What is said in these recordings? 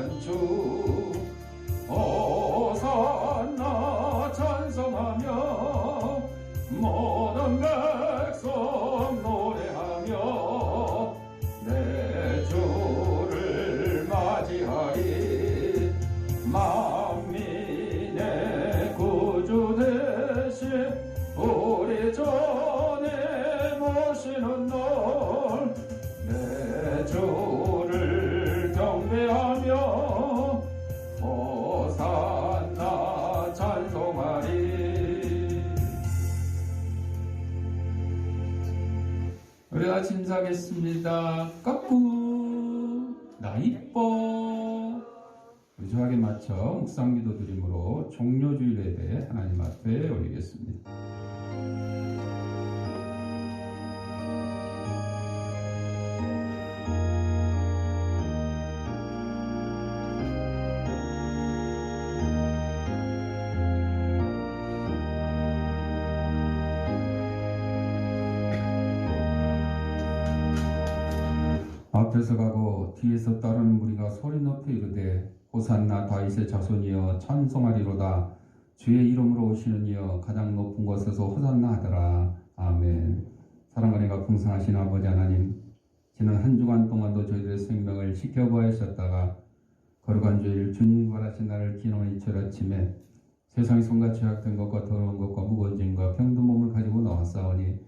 오시는 주 호산나 찬송하며 모든 백성 노래하며 내 주를 맞이하리. 만민의 구주 되신 우리 전에 모시는 널 내 주를 경배하며 호산나 찬송하리. 우리 같이 인사하겠습니다. 까꾸 나 이뻐. 유주하게 맞춰 묵상기도 드림으로 종료주일 예배 하나님 앞에 올리겠습니다. 앞에서 가고 뒤에서 따르는 무리가 소리 높여 이르되 호산나 다윗의 자손이여 찬송하리로다. 주의 이름으로 오시는 이여 가장 높은 곳에서 호산나 하더라. 아멘. 사랑과 은혜가 풍성하신 아버지 하나님, 지난 한 주간 동안도 저희들의 생명을 지켜보아주셨다가 거룩한 주일 주님이 바라신 날을 기념한 이철 아침에 세상이 손과 죄악된 것과 더러운 것과 무거운 짐과 병든 몸을 가지고 나왔사오니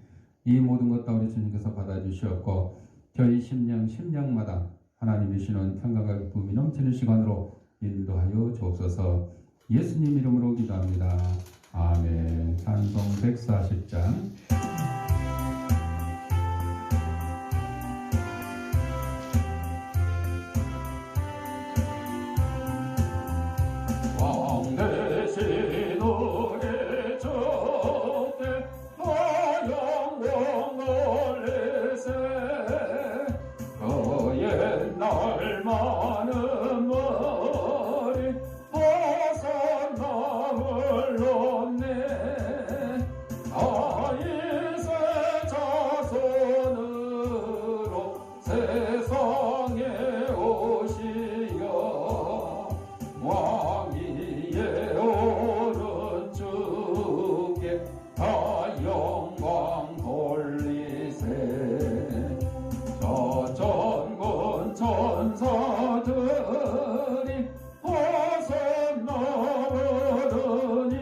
이 모든 것 다 우리 주님께서 받아주시었고 저희 심령마다 하나님이 주시는 평강과 기쁨이 넘치는 시간으로 인도하여 주옵소서. 예수님 이름으로 기도합니다. 아멘. 찬송 140장. 왕 대신 우리 주께 영광 올리세. 옛날 많은 머리 호산나를 놓네. 다윗의 자손으로 세상에 오시어 왕위에 오른쪽에 다 영광 돌리세. 전군 천사들이 호산나 부르니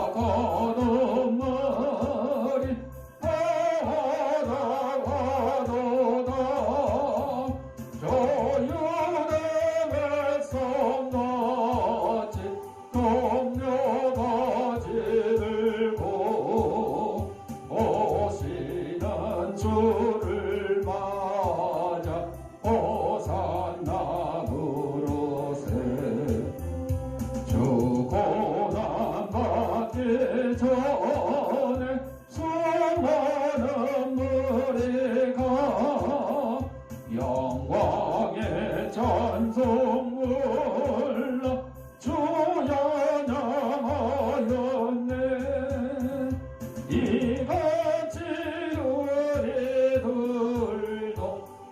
뒤따라가는 머리 하다가도다. 저 유대 백성같이 동료바지 들고 오시는 주를 맞아 호산나 부르세. 주 고난 받기 전에 수많은 무리가 영광의 찬송 불러 주 찬양하였네. 이같이 우리들도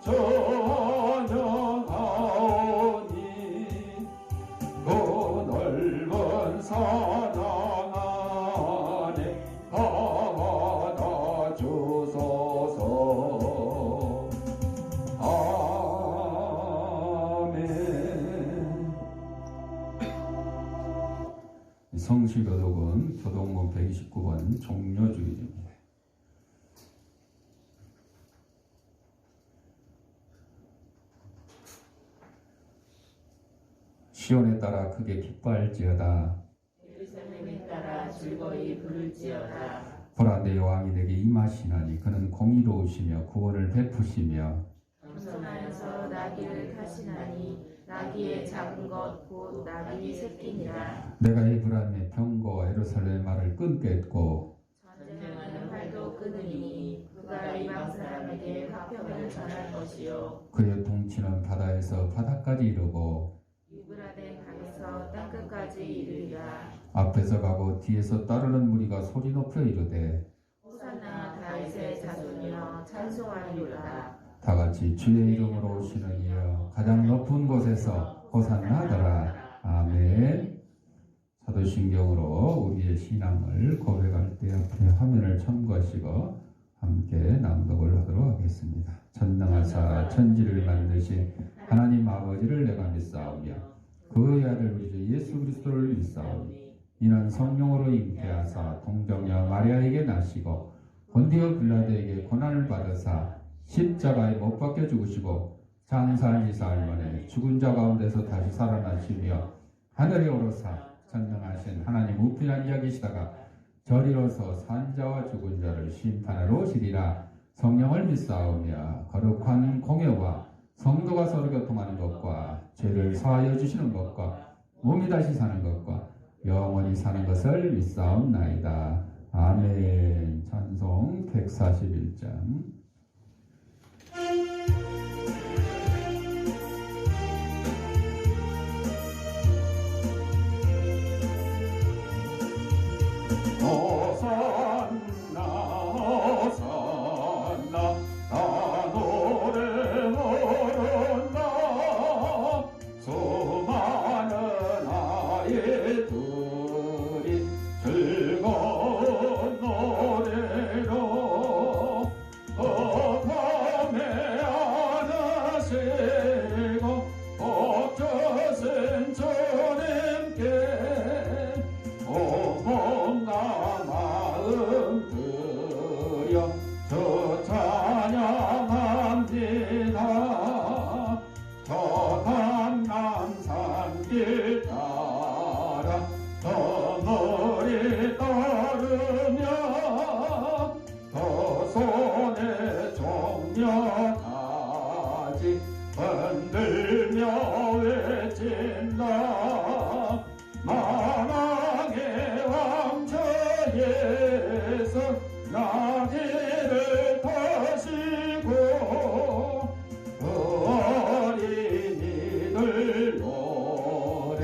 찬양하오니 그 넓은 사랑 안에 받아 주소서. 아멘. 성실교독은 교독문 129번 종료주일입니다. 시온에 따라 크게 기뻐할지어다. 예루살렘에 따라 즐거이 부를지어다. 보라, 내 왕이 내게 임하시나니 그는 공의로우시며 구원을 베푸시며 겸손하여서 나귀를 타시나니 나귀의 작은 것 곧 나귀 새끼니라. 내가 에브라임의 병거 예루살렘의 말을 끊겠고 전쟁하는 활도 끊으니 그가 이방 사람에게 화평을 전할 것이요 그의 통치는 바다에서 바다까지 이르고 유브라데 강에서 땅끝까지 이르리라. 앞에서 가고 뒤에서 따르는 무리가 소리 높여 이르되 호산나 다윗의 자손이여 찬송하리로다. 다 같이 주의 이름으로 오시는 이여 가장 높은 곳에서 호산나 하더라. 아멘. 사도신경으로 우리의 신앙을 고백할 때 앞에 화면을 참고하시고 함께 낭독을 하도록 하겠습니다. 전능하사 천지를 만드신 하나님 아버지를 내가 믿사오며 그의 아들 우리 주 예수 그리스도를 믿사오니 이는 성령으로 잉태하사 동정녀 마리아에게 나시고 본디오 빌라도에게 고난을 받으사 십자가에 못 박혀 죽으시고 장사한 지 사흘 만에 죽은 자 가운데서 다시 살아나시며 하늘에 오르사 전능하신 하나님 우편 앉아 계시다가 저리로서 산자와 죽은 자를 심판하러 오시리라. 성령을 믿사오며 거룩한 공예와 성도가 서로 교통하는 것과 죄를 사하여 주시는 것과 몸이 다시 사는 것과 영원히 사는 것을 믿사옵나이다. 아멘. 찬송 141장. 호산나 호산나 나 노래 부른다. 수많은 아이들이 즐거운 노래로 밤에 안으시고 옥주신 주님께 몸과 마음 들여 저 찬양합니다. 저 담남산길 따라 저 머리 따르며 저 손에 종려가지 흔들며 외친다. 만왕의 왕자 예수 나귀를 타시고 어린이들 노래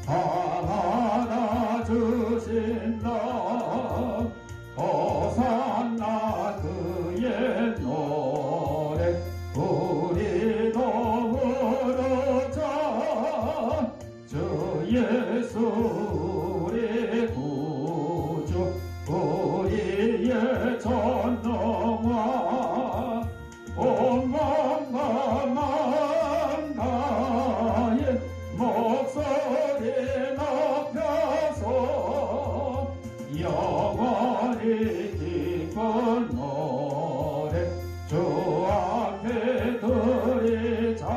하나 주신다. 호산나 그의 노래 우리도 부르자. 주 예수 우리 구주 우리의 전능화 온 마음과 마음 다해 목소리 높여서 영원히 기쁜 노래 주 앞에 드리자.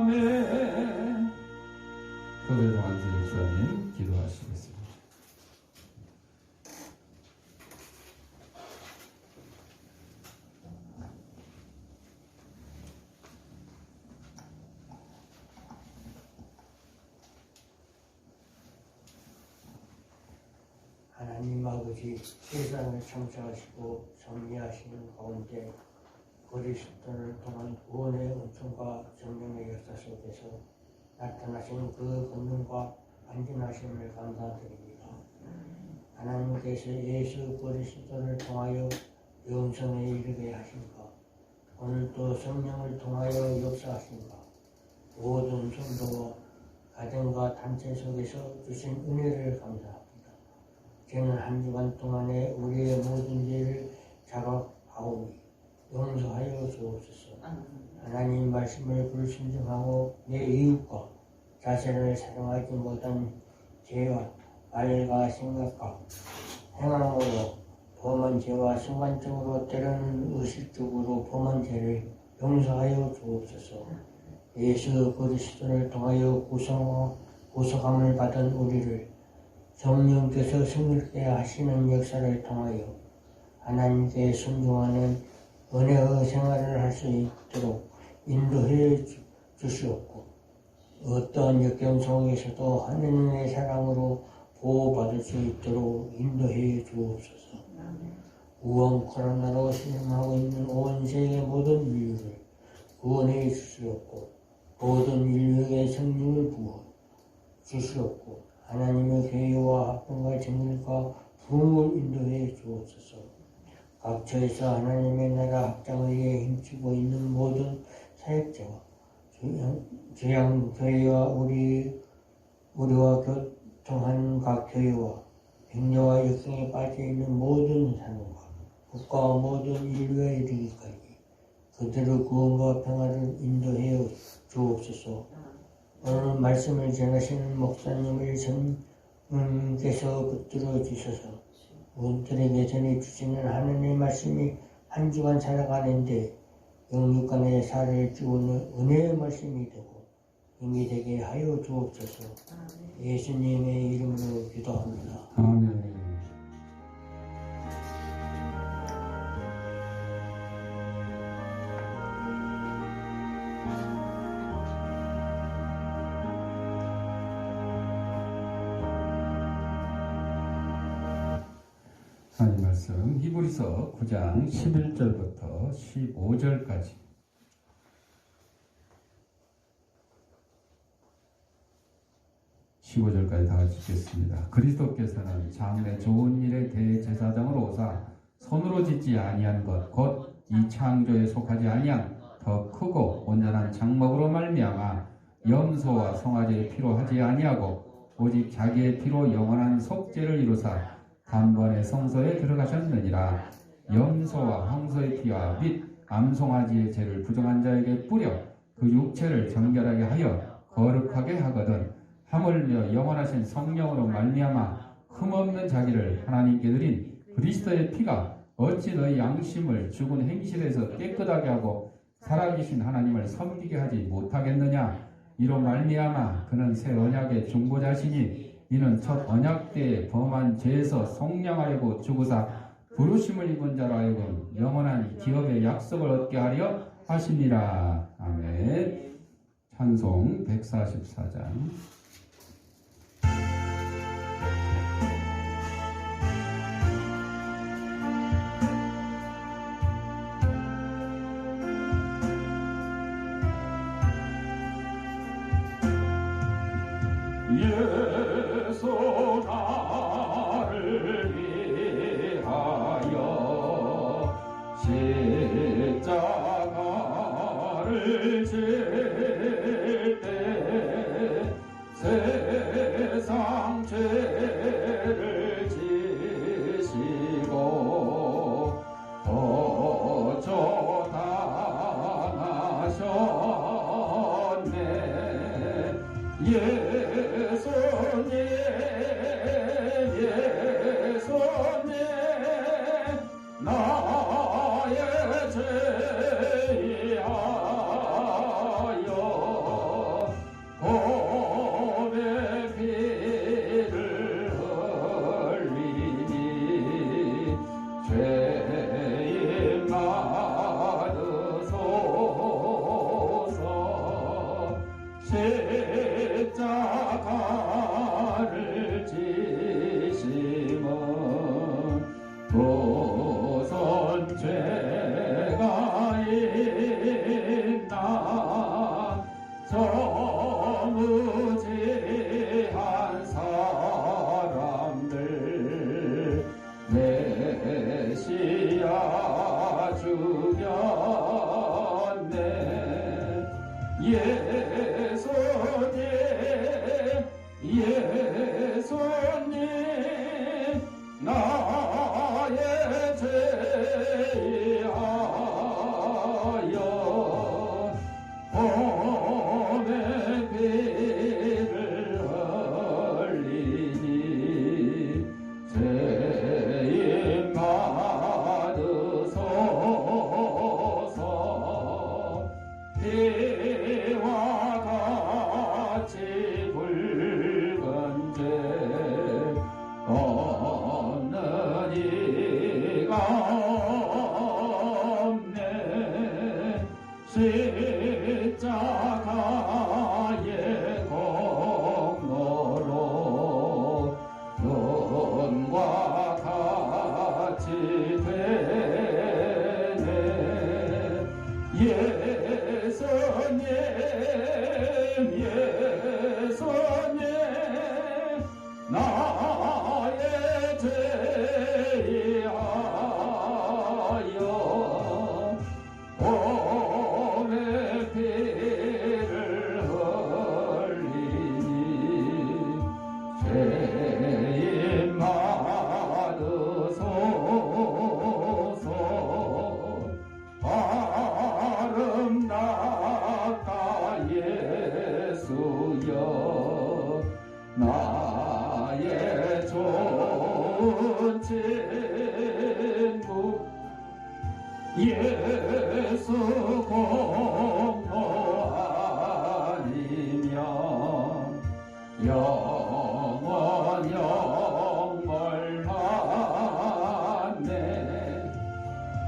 아멘. 교대 동안생 주님 기도하시겠습니다. 하나님 아버지, 세상을 창조하시고 섭리하시는 가운데 그리스도를 통한 구원의 은총과 성령의 역사 속에서 나타나신 그 권능과 안전하심을 감사드립니다. 하나님께서 예수 그리스도를 통하여 영생에 이르게 하신가, 오늘도 성령을 통하여 역사하신가, 모든 성도와 가정과 단체 속에서 주신 은혜를 감사합니다. 저는 한 주간 동안에 우리의 모든 죄를 자각하오니 용서하여 주옵소서. 하나님 말씀을 불순종하고 내 이웃과 자신을 사랑하지 못한 죄와 말과 생각과 행함으로 범한 죄와 순간적으로 때로는 의식적으로 범한 죄를 용서하여 주옵소서. 예수 그리스도를 통하여 구속함을 받은 우리를 성령께서 승리케 하시는 역사를 통하여 하나님께 순종하는 은혜의 생활을 할 수 있도록 인도해 주시옵고, 어떠한 역경 속에서도 하느님의 사랑으로 보호받을 수 있도록 인도해 주옵소서. 우한 코로나로 신음하고 있는 온 세계 모든 인류를 구원해 주시옵고, 모든 인류의 생명을 부어 주시옵고, 하나님의 교회와 합동과 정일과 부흥을 인도해 주옵소서. 각처에서 하나님의 나라 확장을 위해 힘쓰고 있는 모든 사역자와 주양교회와 우리와 교통한 각 교회와 백녀와 역성에 빠져있는 모든 사람과 국가와 모든 인류에 이르기까지 그들의 구원과 평화를 인도해 주옵소서. 오늘 말씀을 전하시는 목사님을 성령께서 붙들어 주셔서 우리들에게 전해주시는 하나님의 말씀이 한 주간 살아가는데 영육간에 살을 주는 은혜의 말씀이 되고 힘이 되게 하여 주옵소서. 예수님의 이름으로 기도합니다. 아멘. 하나님 말씀 히브리서 9장 11절부터 15절까지. 다 같이 읽겠습니다. 그리스도께서는 장래 좋은 일의 대제사장으로 오사 손으로 짓지 아니한 것 곧 이 창조에 속하지 아니한 더 크고 온전한 장막으로 말미암아 염소와 송아지의 피로 하지 아니하고 오직 자기의 피로 영원한 속죄를 이루사 단번에 성소에 들어가셨느니라. 염소와 황소의 피와 및 암송아지의 죄를 부정한 자에게 뿌려 그 육체를 정결하게 하여 거룩하게 하거든 하물며 영원하신 성령으로 말미암아 흠없는 자기를 하나님께 드린 그리스도의 피가 어찌 너희 양심을 죽은 행실에서 깨끗하게 하고 살아계신 하나님을 섬기게 하지 못하겠느냐. 이로 말미암아 그는 새 언약의 중보자시니 이는 첫 언약 때에 범한 죄에서 속량하려고 죽으사 부르심을 입은 자로 하여금 영원한 기업의 약속을 얻게 하려 하시니라. 아멘. 찬송 144장. 예수 나를 위하여 십자가를 질 때 세상 죄를 지시고 거저 당하셨네. 예수님 나의 죄하여 몸의 피를 흘리니 죄인 받으소서. 십자가를 지심은 무슨 죄가 있나. 저무지한 사람들 메시아 죽였네. 예수님 나의 죄하여 몸의 피를 흘리니 죄인 받으소서. 피와 같이 붉은 죄 없는 이가 없네. 십자가의 공로로 눈과 같이 되네. 예수님 나의 죄하여 예수 공로 아니면 영원 영벌하네.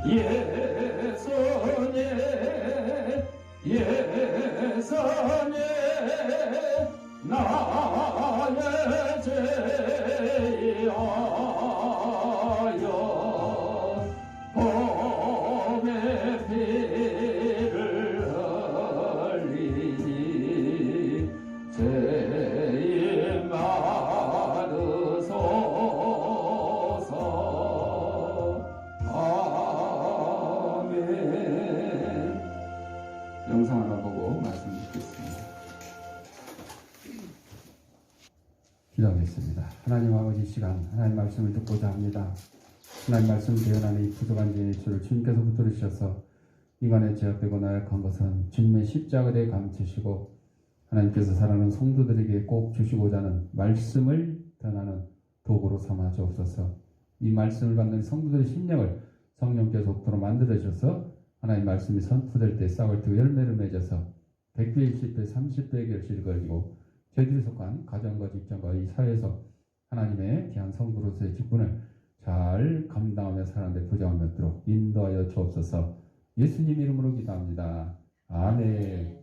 예수님 예수님 나의 죄하여 봄의 피를 흘리니 죄인 받으소서. 아멘. 영상 하나 보고 말씀 듣겠습니다. 기도하겠습니다. 하나님 아버지, 이 시간 하나님 말씀을 듣고자 합니다. 하나님 말씀 대언하니 부족한 제 입술을 주님께서 붙들으셔서 이간에 제압되고 나약한 것은 주님의 십자가에 감추시고 하나님께서 사랑하는 성도들에게 꼭 주시고자 하는 말씀을 전하는 도구로 삼아 주옵소서. 이 말씀을 받는 성도들의 심령을 성령께서 옥토로 만들어 주셔서 하나님 말씀이 선포될 때 싹을 뜨고 열매를 맺어서 100배, 20배, 30배의 결실을 가지고 저희들이 속한 가정과 직장과 이 사회에서 하나님의 귀한 성도로서의 직분을 잘 감당하며 사는데 부정함이 없도록 인도하여 주옵소서. 예수님 이름으로 기도합니다. 아멘.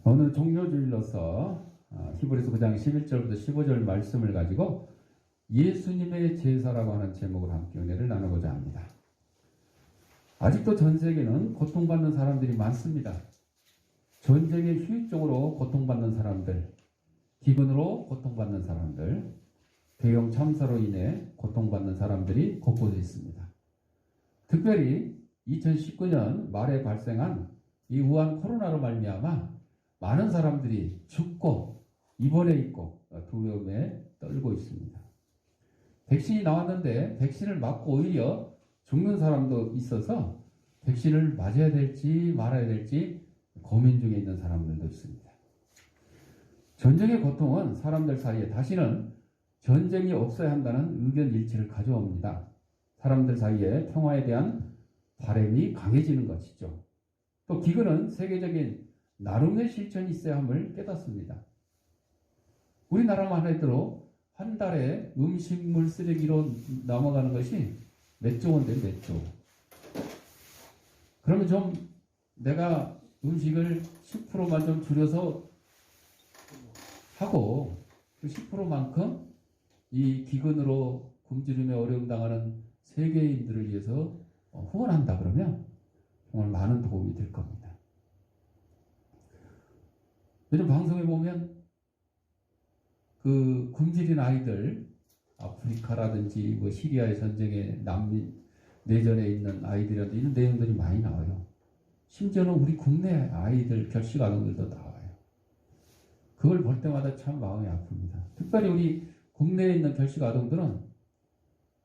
오늘 종료주일로서 히브리서 9장 11절부터 15절 말씀을 가지고 예수님의 제사라고 하는 제목으로 함께 은혜를 나누고자 합니다. 아직도 전 세계는 고통받는 사람들이 많습니다. 전쟁의 휴유증으로 고통받는 사람들, 기근으로 고통받는 사람들, 대형 참사로 인해 고통받는 사람들이 곳곳에 있습니다. 특별히 2019년 말에 발생한 이 우한 코로나로 말미암아 많은 사람들이 죽고 입원해 있고 두려움에 떨고 있습니다. 백신이 나왔는데 백신을 맞고 오히려 죽는 사람도 있어서 백신을 맞아야 될지 말아야 될지 고민 중에 있는 사람들도 있습니다. 전쟁의 고통은 사람들 사이에 다시는 전쟁이 없어야 한다는 의견 일치를 가져옵니다. 사람들 사이에 평화에 대한 바람이 강해지는 것이죠. 또 기근은 세계적인 나름의 실천이 있어야 함을 깨닫습니다. 우리나라만 해도 한 달에 음식물 쓰레기로 넘어가는 것이 몇 조 원인데 몇 조. 그러면 좀 내가 음식을 10%만 좀 줄여서 하고 그 10%만큼 이 기근으로 굶주림에 어려움 당하는 세계인들을 위해서 후원한다 그러면 정말 많은 도움이 될 겁니다. 요즘 방송에 보면 그 굶주린 아이들, 아프리카라든지 뭐 시리아의 전쟁에 난민 내전에 있는 아이들이라든지 이런 내용들이 많이 나와요. 심지어는 우리 국내 아이들 결식 아동들도 나와요. 그걸 볼 때마다 참 마음이 아픕니다. 특별히 우리 국내에 있는 결식 아동들은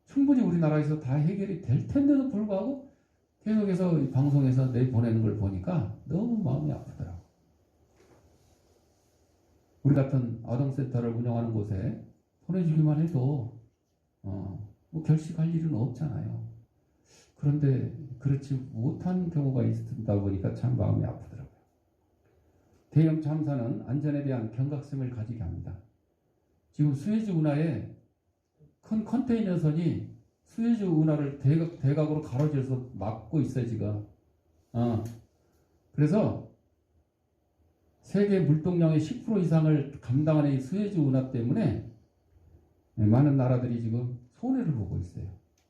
충분히 우리나라에서 다 해결이 될 텐데도 불구하고 계속해서 이 방송에서 내보내는 걸 보니까 너무 마음이 아프더라고요. 우리 같은 아동센터를 운영하는 곳에 보내주기만 해도 뭐 결식할 일은 없잖아요. 그런데 그렇지 못한 경우가 있다 보니까 참 마음이 아프더라고요. 대형 참사는 안전에 대한 경각심을 가지게 합니다. 지금 수에즈 운하에 큰 컨테이너선이 수에즈 운하를 대각으로 가로질러서 막고 있어요 지금. 그래서 세계 물동량의 10% 이상을 감당하는 이 수에즈 운하 때문에 많은 나라들이 지금 손해를 보고 있어요.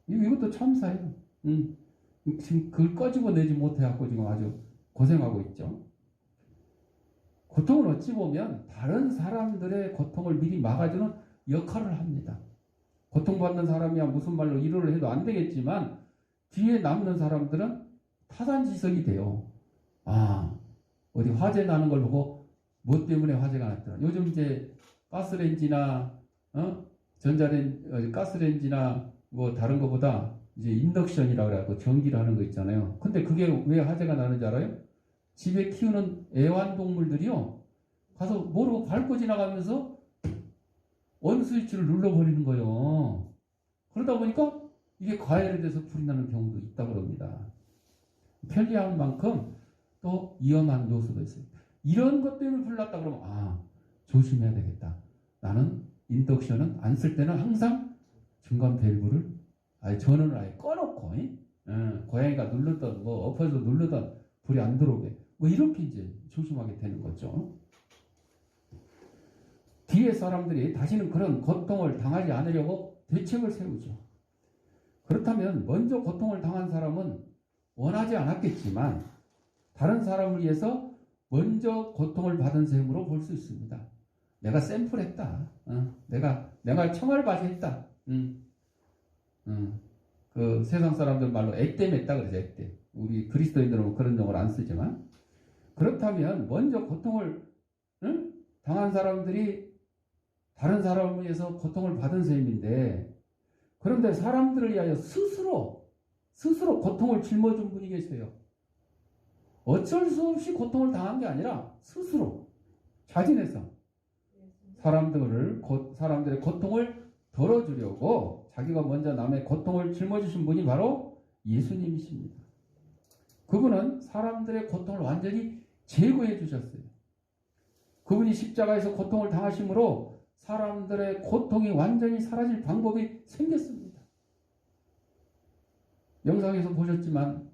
이것도 참사예요. 지금 그걸 꺼집어내지 못해갖고 지금 아주 고생하고 있죠. 고통은 어찌 보면 다른 사람들의 고통을 미리 막아주는 역할을 합니다. 고통받는 사람이야 무슨 말로 위로를 해도 안 되겠지만 뒤에 남는 사람들은 타산지석이 돼요. 어디 화재 나는 걸 보고 뭐 때문에 화재가 났더라. 요즘 이제 가스레인지나 가스레인지나 뭐 다른 거보다 이제 인덕션이라고 해갖고 전기를 하는 거 있잖아요. 근데 그게 왜 화재가 나는지 알아요? 집에 키우는 애완동물들이요 가서 모르고 밟고 지나가면서 온 스위치를 눌러버리는 거예요. 그러다 보니까 이게 과열이 돼서 불이 나는 경우도 있다고 합니다. 편리한 만큼 또 위험한 요소도 있어요. 이런 것 때문에 불 났다 그러면 조심해야 되겠다. 나는 인덕션은 안 쓸 때는 항상 중간 밸브를 전원을 아예 꺼놓고 고양이가 누르던 엎어서 누르던 불이 안 들어오게 이렇게 이제 조심하게 되는 거죠. 뒤에 사람들이 다시는 그런 고통을 당하지 않으려고 대책을 세우죠. 그렇다면 먼저 고통을 당한 사람은 원하지 않았겠지만 다른 사람을 위해서 먼저 고통을 받은 셈으로 볼 수 있습니다. 내가 샘플했다. 내가 청알바지했다. 그 세상 사람들 말로 액땜했다 그러죠. 액땜. 우리 그리스도인들은 그런 용어를 안 쓰지만 그렇다면 먼저 고통을 당한 사람들이 다른 사람을 위해서 고통을 받은 셈인데 그런데 사람들을 위하여 스스로 고통을 짊어진 분이 계세요. 어쩔 수 없이 고통을 당한 게 아니라 스스로 자진해서 사람들의 고통을 덜어주려고 자기가 먼저 남의 고통을 짊어지신 분이 바로 예수님이십니다. 그분은 사람들의 고통을 완전히 제거해 주셨어요. 그분이 십자가에서 고통을 당하심으로 사람들의 고통이 완전히 사라질 방법이 생겼습니다. 영상에서 보셨지만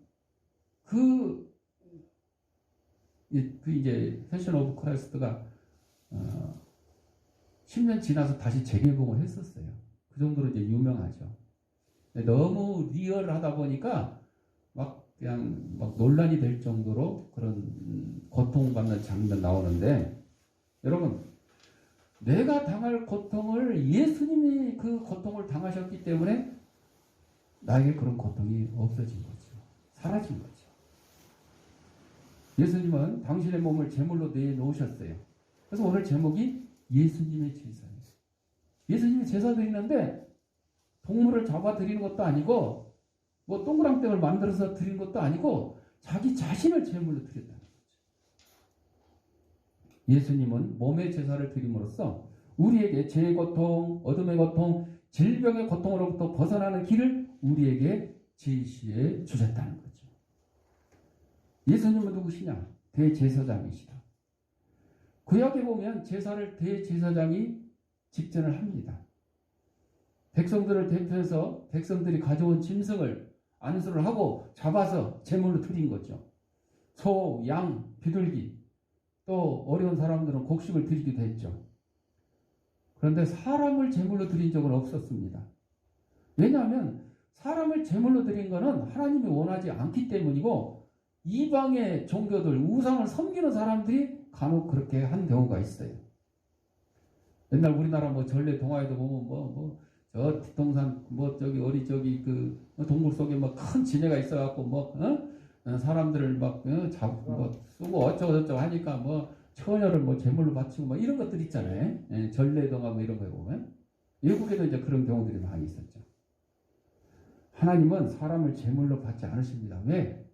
이제 패션 오브 크라이스트가 10년 지나서 다시 재개봉을 했었어요. 그 정도로 이제 유명하죠. 너무 리얼하다 보니까 그냥 논란이 될 정도로 그런 고통받는 장면 나오는데 여러분 내가 당할 고통을 예수님이 그 고통을 당하셨기 때문에 나에게 그런 고통이 없어진 거죠. 사라진 거죠. 예수님은 당신의 몸을 제물로 내놓으셨어요. 그래서 오늘 제목이 예수님의 제사예요. 예수님이 제사 드리는데 동물을 잡아 드리는 것도 아니고 동그랑땡을 만들어서 드리는 것도 아니고 자기 자신을 제물로 드렸다는 거죠. 예수님은 몸의 제사를 드림으로써 우리에게 죄의 고통, 어둠의 고통, 질병의 고통으로부터 벗어나는 길을 우리에게 제시해 주셨다는 거죠. 예수님은 누구시냐? 대제사장이시다. 구약에 보면 제사를 대제사장이 집전을 합니다. 백성들을 대표해서 백성들이 가져온 짐승을 안수를 하고 잡아서 제물로 드린 거죠. 소, 양, 비둘기, 또 어려운 사람들은 곡식을 드리기도 했죠. 그런데 사람을 제물로 드린 적은 없었습니다. 왜냐하면 사람을 제물로 드린 것은 하나님이 원하지 않기 때문이고 이방의 종교들, 우상을 섬기는 사람들이 간혹 그렇게 한 경우가 있어요. 옛날 우리나라 전래 동화에도 보면 저 뒷동산 저기 동굴 속에 큰 지네가 있어갖고 사람들을 쓰고 어쩌고저쩌고 하니까 처녀를 제물로 바치고 이런 것들 있잖아요. 예, 전래 동화 이런 거에 보면 외국에도 이제 그런 경우들이 많이 있었죠. 하나님은 사람을 제물로 받지 않으십니다. 왜?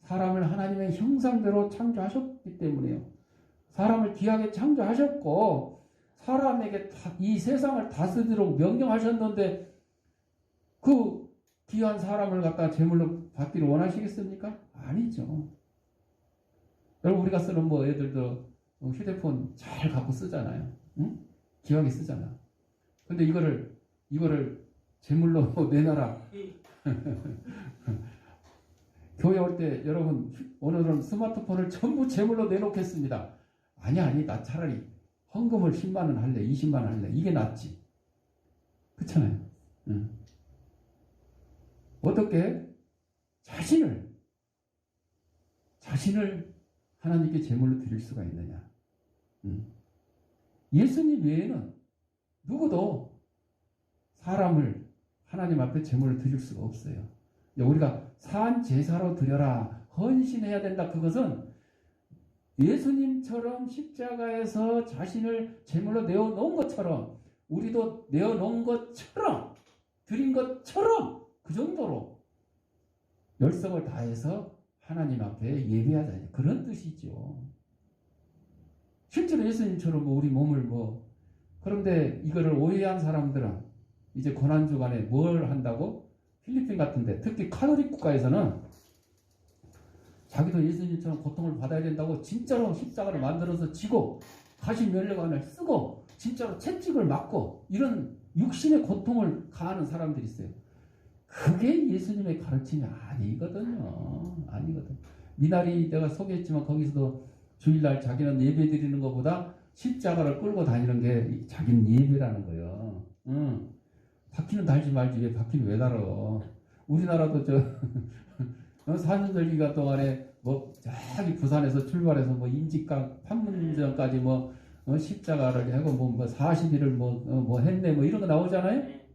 사람을 하나님의 형상대로 창조하셨기 때문에요. 사람을 귀하게 창조하셨고 사람에게 이 세상을 다스리도록 명령하셨는데 그 귀한 사람을 갖다 제물로 받기를 원하시겠습니까? 아니죠. 여러분 우리가 쓰는 애들도 휴대폰 잘 갖고 쓰잖아요. 응? 귀하게 쓰잖아. 근데 이거를 제물로 내놔라. 교회 올 때 여러분 오늘은 스마트폰을 전부 제물로 내놓겠습니다. 아니 나 차라리 헌금을 10만 원 할래 20만 원 할래 이게 낫지. 그렇잖아요. 응. 어떻게 자신을 하나님께 제물로 드릴 수가 있느냐. 예수님 외에는 누구도 사람을 하나님 앞에 제물로 드릴 수가 없어요. 우리가 산 제사로 드려라 헌신해야 된다. 그것은 예수님처럼 십자가에서 자신을 제물로 내어놓은 것처럼 우리도 내어놓은 것처럼 드린 것처럼 그 정도로 열성을 다해서 하나님 앞에 예배하자 그런 뜻이죠. 실제로 예수님처럼 우리 몸을 그런데 이거를 오해한 사람들은 이제 고난주간에 뭘 한다고? 필리핀 같은데 특히 카톨릭 국가에서는 자기도 예수님처럼 고통을 받아야 된다고 진짜로 십자가를 만들어서 지고 가시 면류관을 쓰고 진짜로 채찍을 맞고 이런 육신의 고통을 가하는 사람들이 있어요. 그게 예수님의 가르침이 아니거든요. 아니거든. 미나리 내가 소개했지만 거기서도 주일날 자기는 예배 드리는 것보다 십자가를 끌고 다니는 게 자기는 예배라는 거예요. 응. 바퀴는 달지 말지 왜 바퀴는 왜 달어? 우리나라도 사순절기가 동안에 뭐 저기 부산에서 출발해서 뭐 인직강 판문점까지 십자가를 하고 뭐 40일을 뭐 했네 뭐 이런 거 나오잖아요.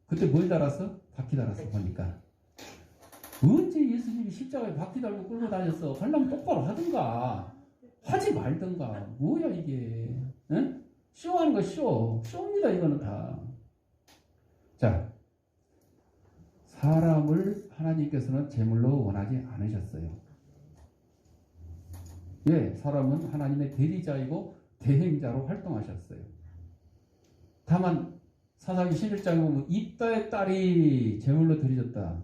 그때 뭘 달았어? 바퀴 달았어 보니까. 언제 예수님이 십자가에 바퀴 달고 끌고 다녔어? 하려면 똑바로 하든가 하지 말든가. 뭐야 이게? 응? 쇼하는 거 쇼입니다 이거는 다. 자, 사람을 하나님께서는 제물로 원하지 않으셨어요. 예, 사람은 하나님의 대리자이고 대행자로 활동하셨어요. 다만 사사기 11장에 보면 입다의 딸이 제물로 드려졌다.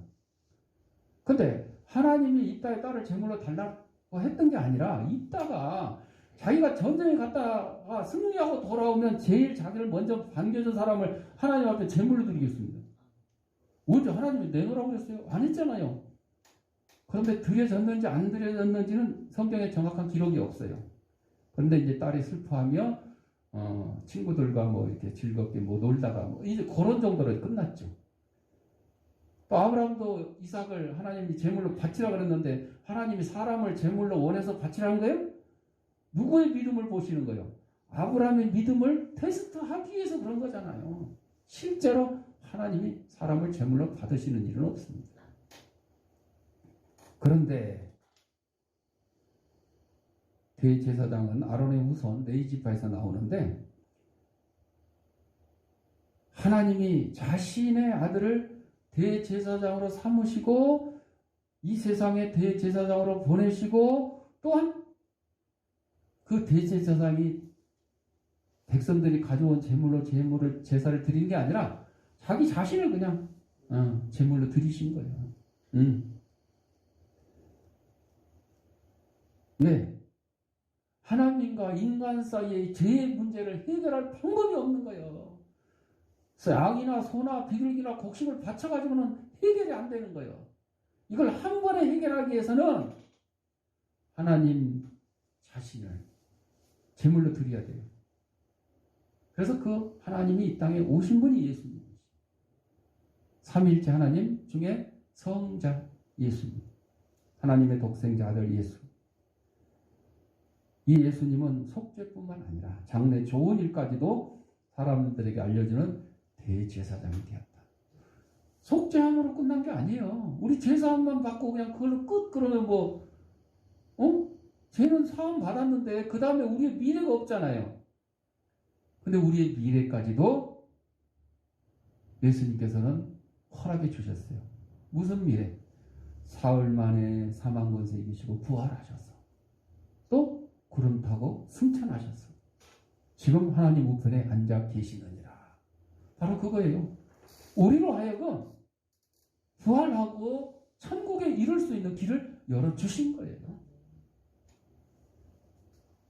근데 하나님이 입다의 딸을 제물로 달라고 했던 게 아니라 입다가 자기가 전쟁에 갔다가 승리하고 돌아오면 제일 자기를 먼저 반겨준 사람을 하나님 앞에 제물로 드리겠습니다. 언제 하나님이 내놓으라고 했어요? 안 했잖아요. 그런데 드려졌는지 안 드려졌는지는 성경에 정확한 기록이 없어요. 그런데 이제 딸이 슬퍼하며 친구들과 뭐 이렇게 즐겁게 뭐 놀다가 뭐 이제 그런 정도로 끝났죠. 또 아브라함도 이삭을 하나님이 제물로 바치라 그랬는데 하나님이 사람을 제물로 원해서 바치라는 거예요? 누구의 믿음을 보시는 거예요? 아브라함의 믿음을 테스트하기 위해서 그런 거잖아요. 실제로 하나님이 사람을 제물로 받으시는 일은 없습니다. 그런데 대제사장은 아론의 후손 네이지파에서 나오는데 하나님이 자신의 아들을 대제사장으로 삼으시고 이 세상에 대제사장으로 보내시고 또한 그 대제사장이 백성들이 가져온 제사를 드린 게 아니라 자기 자신을 그냥 제물로 드리신 거예요. 왜? 하나님과 인간 사이의 죄의 문제를 해결할 방법이 없는 거예요. 그래서 양이나 소나 비둘기나 곡식을 바쳐가지고는 해결이 안 되는 거예요. 이걸 한 번에 해결하기 위해서는 하나님 자신을 제물로 드려야 돼요. 그래서 그 하나님이 이 땅에 오신 분이 예수님이시죠. 삼위일체 하나님 중에 성자 예수님. 하나님의 독생자 아들 예수. 이 예수님은 속죄뿐만 아니라 장래 좋은 일까지도 사람들에게 알려주는 대제사장이 되었다. 속죄함으로 끝난 게 아니에요. 우리 제사함만 받고 그냥 그걸로 끝 그러면 죄는 사함 받았는데 그 다음에 우리의 미래가 없잖아요. 근데 우리의 미래까지도 예수님께서는 허락해 주셨어요. 무슨 미래? 사흘 만에 사망권세 이기시고 부활하셔서 또 구름 타고 승천하셨어. 지금 하나님 우편에 앉아 계시느니라. 바로 그거예요. 우리로 하여금 부활하고 천국에 이룰 수 있는 길을 열어주신 거예요.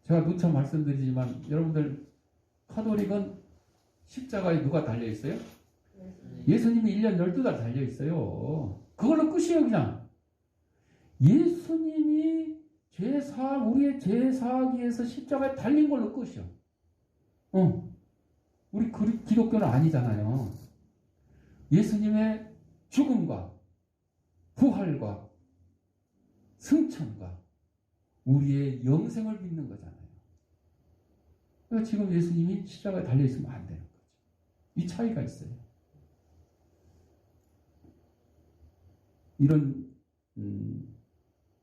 제가 누차 말씀드리지만 여러분들 카톨릭은 십자가에 누가 달려있어요? 예수님이 1년 12달 달려있어요. 그걸로 끝이에요. 그냥 예수님이 우리의 죄 사하기 위해서 십자가에 달린 걸로 끝이요. 우리 기독교는 아니잖아요. 예수님의 죽음과 부활과 승천과 우리의 영생을 믿는 거잖아요. 그러니까 지금 예수님이 십자가에 달려있으면 안 되는 거죠. 이 차이가 있어요. 이런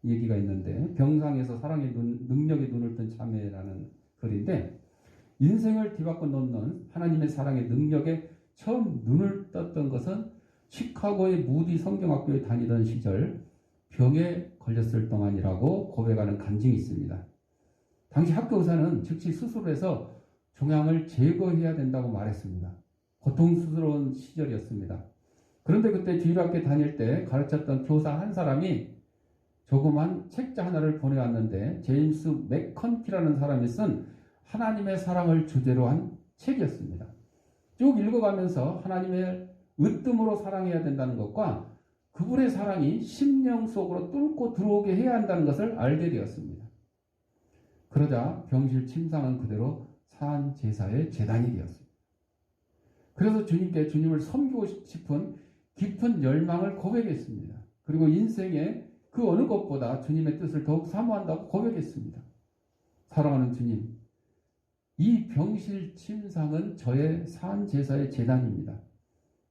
얘기가 있는데 병상에서 사랑의 능력의 눈을 뜬 자매라는 글인데 인생을 뒤바꿔 놓는 하나님의 사랑의 능력에 처음 눈을 떴던 것은 시카고의 무디 성경학교에 다니던 시절 병에 걸렸을 동안이라고 고백하는 간증이 있습니다. 당시 학교 의사는 즉시 수술해서 종양을 제거해야 된다고 말했습니다. 고통스러운 시절이었습니다. 그런데 그때 주일학교 다닐 때 가르쳤던 교사 한 사람이 조그만 책자 하나를 보내왔는데 제임스 맥컨키라는 사람이 쓴 하나님의 사랑을 주제로 한 책이었습니다. 쭉 읽어가면서 하나님의 으뜸으로 사랑해야 된다는 것과 그분의 사랑이 심령 속으로 뚫고 들어오게 해야 한다는 것을 알게 되었습니다. 그러자 병실 침상은 그대로 사한 제사의 제단이 되었습니다. 그래서 주님께 주님을 섬기고 싶은 깊은 열망을 고백했습니다. 그리고 인생의 그 어느 것보다 주님의 뜻을 더욱 사모한다고 고백했습니다. 사랑하는 주님, 이 병실 침상은 저의 산 제사의 제단입니다.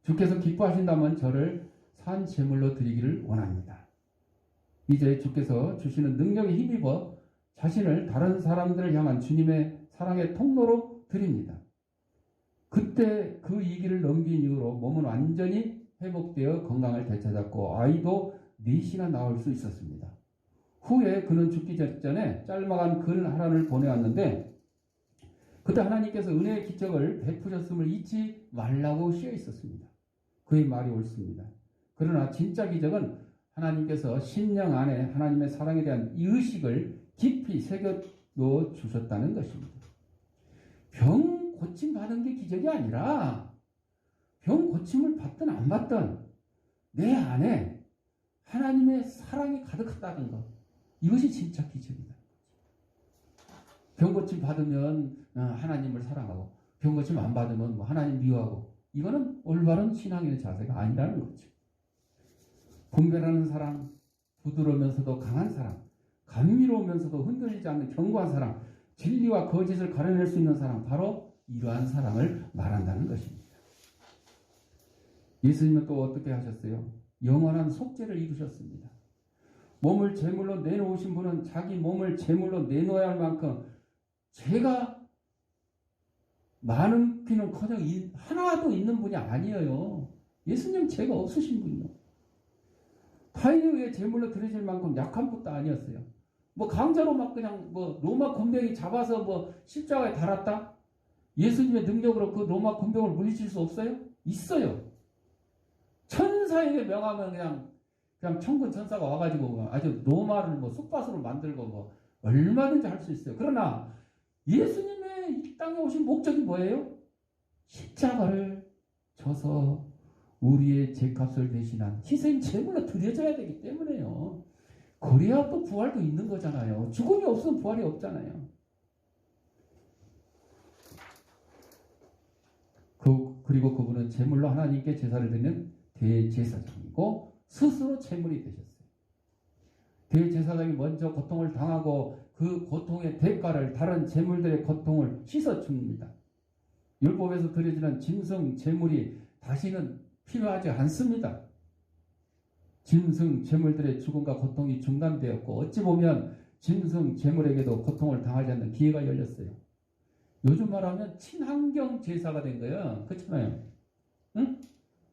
주께서 기뻐하신다면 저를 산 제물로 드리기를 원합니다. 이제 주께서 주시는 능력에 힘입어 자신을 다른 사람들을 향한 주님의 사랑의 통로로 드립니다. 그때 그 위기를 넘긴 이후로 몸은 완전히 회복되어 건강을 되찾았고 아이도 넷이나 낳을 수 있었습니다. 후에 그는 죽기 전에 짤막한 글 하나를 보내왔는데 그때 하나님께서 은혜의 기적을 베푸셨음을 잊지 말라고 쓰여 있었습니다. 그의 말이 옳습니다. 그러나 진짜 기적은 하나님께서 심령 안에 하나님의 사랑에 대한 이 의식을 깊이 새겨놓아 주셨다는 것입니다. 병 고침 받은 게 기적이 아니라 병 고침을 받든 안 받든 내 안에 하나님의 사랑이 가득하다는 것, 이것이 진짜 기적이다. 병 고침 받으면 하나님을 사랑하고 병 고침 안 받으면 뭐 하나님 미워하고, 이거는 올바른 신앙의 자세가 아니라는 거죠. 분별하는 사랑, 부드러우면서도 강한 사랑, 감미로우면서도 흔들리지 않는 견고한 사랑, 진리와 거짓을 가려낼 수 있는 사랑, 바로 이러한 사랑을 말한다는 것입니다. 예수님은 또 어떻게 하셨어요? 영원한 속죄를 이루셨습니다. 몸을 제물로 내놓으신 분은 자기 몸을 제물로 내놓아야 할 만큼 죄가 많은 피는커녕 하나도 있는 분이 아니에요. 예수님 죄가 없으신 분이요. 타인에 의해 제물로 드려질 만큼 약한 분도 아니었어요. 뭐 강자로 막 그냥 뭐 로마 군병이 잡아서 뭐 십자가에 달았다? 예수님의 능력으로 그 로마 군병을 물리칠 수 없어요? 있어요. 천사에게 명하면 그냥 천군 천사가 와가지고 아주 로마를 뭐 쑥밭으로 만들고 뭐 얼마든지 할 수 있어요. 그러나 예수님의 이 땅에 오신 목적이 뭐예요? 십자가를 져서 우리의 죄값을 대신한 희생 제물로 드려져야 되기 때문에요. 그래야 또 부활도 있는 거잖아요. 죽음이 없으면 부활이 없잖아요. 그리고 그분은 제물로 하나님께 제사를 드리는 대제사장이고 스스로 제물이 되셨어요. 대제사장이 먼저 고통을 당하고 그 고통의 대가를 다른 제물들의 고통을 씻어줍니다. 율법에서 드려지는 짐승 제물이 다시는 필요하지 않습니다. 짐승 제물들의 죽음과 고통이 중단되었고 어찌 보면 짐승 제물에게도 고통을 당하지 않는 기회가 열렸어요. 요즘 말하면 친환경 제사가 된 거예요. 그렇잖아요. 응?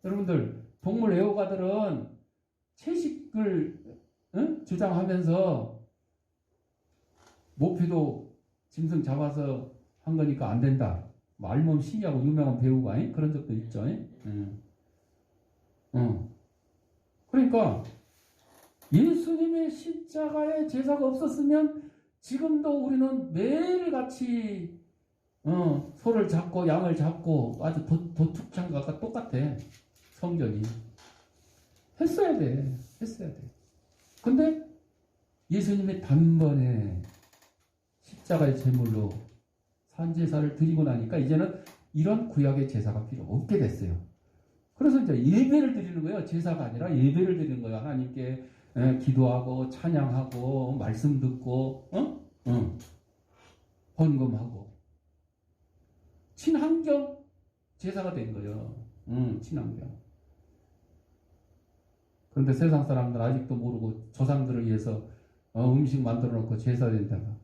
여러분들 동물 애호가들은 채식을 주장하면서 모피도 짐승 잡아서 한 거니까 안 된다. 뭐 알몸 신이하고 유명한 배우가 그런 적도 있죠. 그러니까 예수님의 십자가의 제사가 없었으면 지금도 우리는 매일같이 소를 잡고 양을 잡고 아주 도축장과 똑같아. 성전이 했어야 돼. 근데 예수님의 단번에 십자가의 제물로 산제사를 드리고 나니까 이제는 이런 구약의 제사가 필요 없게 됐어요. 그래서 이제 예배를 드리는 거예요. 제사가 아니라 예배를 드리는 거예요. 하나님께 기도하고 찬양하고 말씀 듣고 헌금하고 친환경 제사가 된 거예요. 친환경. 그런데 세상 사람들 아직도 모르고 조상들을 위해서 음식 만들어 놓고 제사 된다가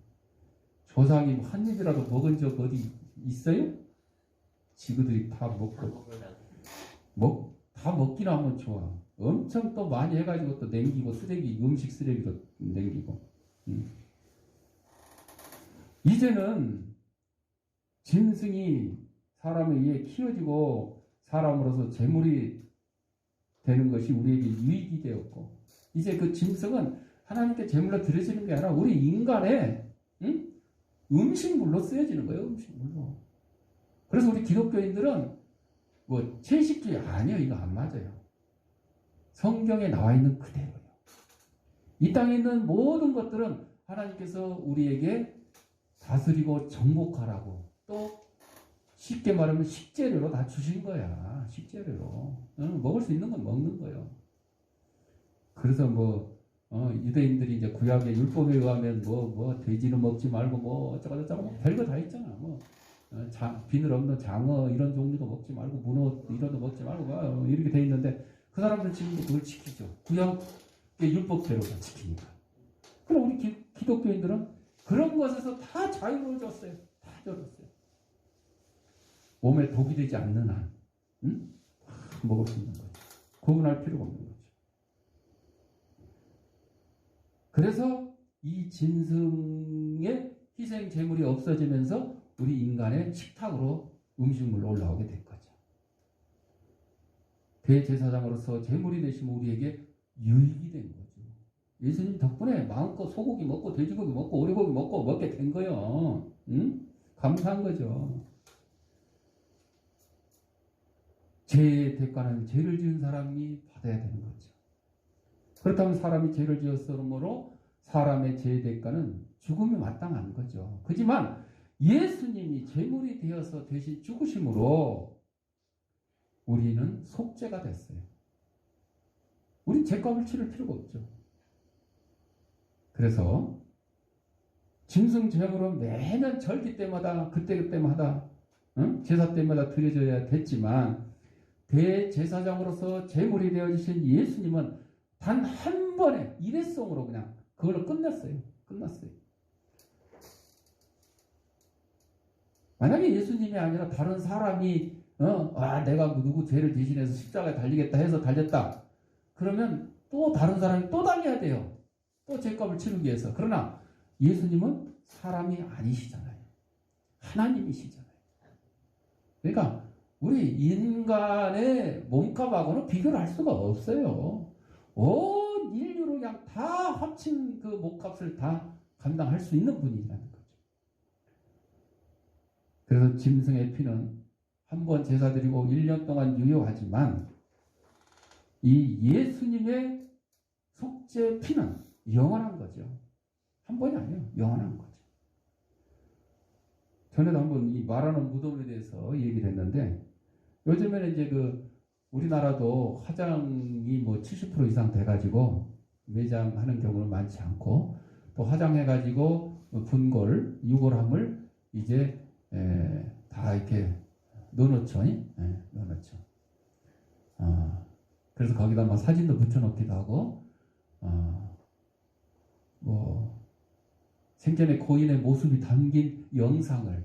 조상이 한 입이라도 먹은 적 어디 있어요? 지그들이 다 먹고 다 먹긴 하면 좋아. 엄청 또 많이 해가지고 또 냉기고 음식 쓰레기로 냉기고. 이제는 짐승이 사람에 의해 키워지고 사람으로서 재물이 되는 것이 우리에게 유익이 되었고, 이제 그 짐승은 하나님께 제물로 드려지는 게 아니라 우리 인간의 음식물로 쓰여지는 거예요. 음식물로. 그래서 우리 기독교인들은 뭐 채식주의 아니요, 이거 안 맞아요. 성경에 나와 있는 그대로요. 이 땅에 있는 모든 것들은 하나님께서 우리에게 다스리고 정복하라고, 또 쉽게 말하면 식재료로 다 주신 거야. 식재료로. 먹을 수 있는 건 먹는 거예요. 그래서 유대인들이 이제 구약의 율법에 의하면 돼지는 먹지 말고 어쩌고저쩌고 별거 다 있잖아. 비늘 없는 장어 이런 종류도 먹지 말고 문어 이런 거 먹지 말고 이렇게 돼 있는데 그 사람들 지금 그걸 지키죠. 구약의 율법대로 다 지키니까. 그럼 우리 기독교인들은 그런 것에서 다 자유로워졌어요. 다 졌어요. 몸에 독이 되지 않는 한, 먹을 수 있는 거죠. 구분할 필요가 없는 거죠. 그래서 이 짐승의 희생 제물이 없어지면서 우리 인간의 식탁으로 음식물로 올라오게 된 거죠. 대제사장으로서 제물이 되시면 우리에게 유익이 된 거죠. 예수님 덕분에 마음껏 소고기 먹고 돼지고기 먹고 오리고기 먹고 먹게 된 거예요. 감사한 거죠. 죄의 대가는 죄를 지은 사람이 받아야 되는 거죠. 그렇다면 사람이 죄를 지었으므로 사람의 죄의 대가는 죽음이 마땅한 거죠. 그렇지만 예수님이 제물이 되어서 대신 죽으심으로 우리는 속죄가 됐어요. 우린 죄값을 치를 필요가 없죠. 그래서 짐승 제물은 매년 절기 때마다 그때마다 제사 때마다 드려져야 됐지만 대제사장으로서 제물이 되어주신 예수님은 단 한 번에 일회성으로 그냥 그걸로 끝났어요. 만약에 예수님이 아니라 다른 사람이 내가 누구 죄를 대신해서 십자가에 달리겠다 해서 달렸다. 그러면 또 다른 사람이 또 달려야 돼요. 또 죄값을 치르기 위해서. 그러나 예수님은 사람이 아니시잖아요. 하나님이시잖아요. 그러니까 우리 인간의 몸값하고는 비교를 할 수가 없어요. 온 인류로 그냥 다 합친 그 몸값을 다 감당할 수 있는 분이라는 거죠. 그래서 짐승의 피는 한 번 제사 드리고 1년 동안 유효하지만 이 예수님의 속죄 피는 영원한 거죠. 한 번이 아니에요. 영원한 거죠. 전에도 한번 이 말하는 무덤에 대해서 얘기를 했는데 요즘에는 이제 우리나라도 화장이 70% 이상 돼가지고 매장하는 경우는 많지 않고 또 화장해가지고 분골, 유골함을 이제 다 이렇게 넣어놓죠. 넣어놓죠. 그래서 거기다 막 사진도 붙여놓기도 하고 생전에 고인의 모습이 담긴 영상을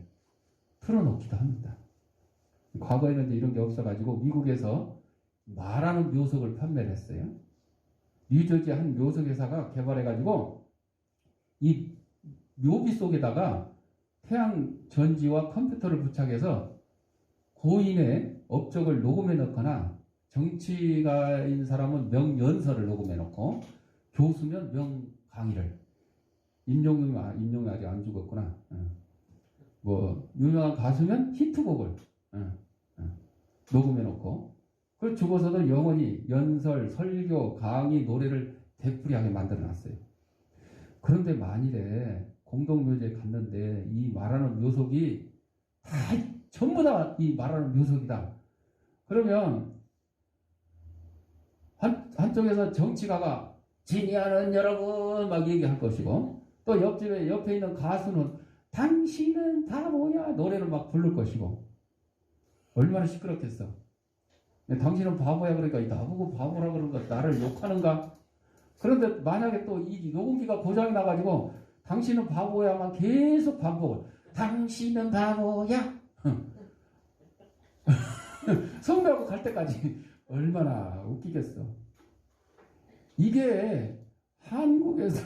틀어놓기도 합니다. 과거에는 이제 이런 게 없어가지고 미국에서 말하는 묘석을 판매를 했어요. 뉴저지 한 묘석 회사가 개발해가지고 이 묘비 속에다가 태양 전지와 컴퓨터를 부착해서 고인의 업적을 녹음해 넣거나 정치가인 사람은 명연설을 녹음해 놓고 교수면 명강의를 임종이 아직 안 죽었구나. 유명한 가수면 히트곡을 녹음해 놓고 그걸 죽어서도 영원히 연설, 설교, 강의, 노래를 되풀이하게 만들어 놨어요. 그런데 만일에 공동묘지에 갔는데 이 말하는 묘석이 다 전부 다 이 말하는 묘석이다. 그러면 한쪽에서 정치가가 진의하는 여러분 막 얘기할 것이고 또 옆에 있는 가수는 당신은 다 뭐야 노래를 막 부를 것이고 얼마나 시끄럽겠어. 당신은 바보야 그러니까 나보고 바보라 그러니까 나를 욕하는가? 그런데 만약에 또 이 녹음기가 고장이 나가지고 당신은 바보야만 계속 반복을 당신은 바보야 성대하고 갈 때까지 얼마나 웃기겠어. 이게 한국에서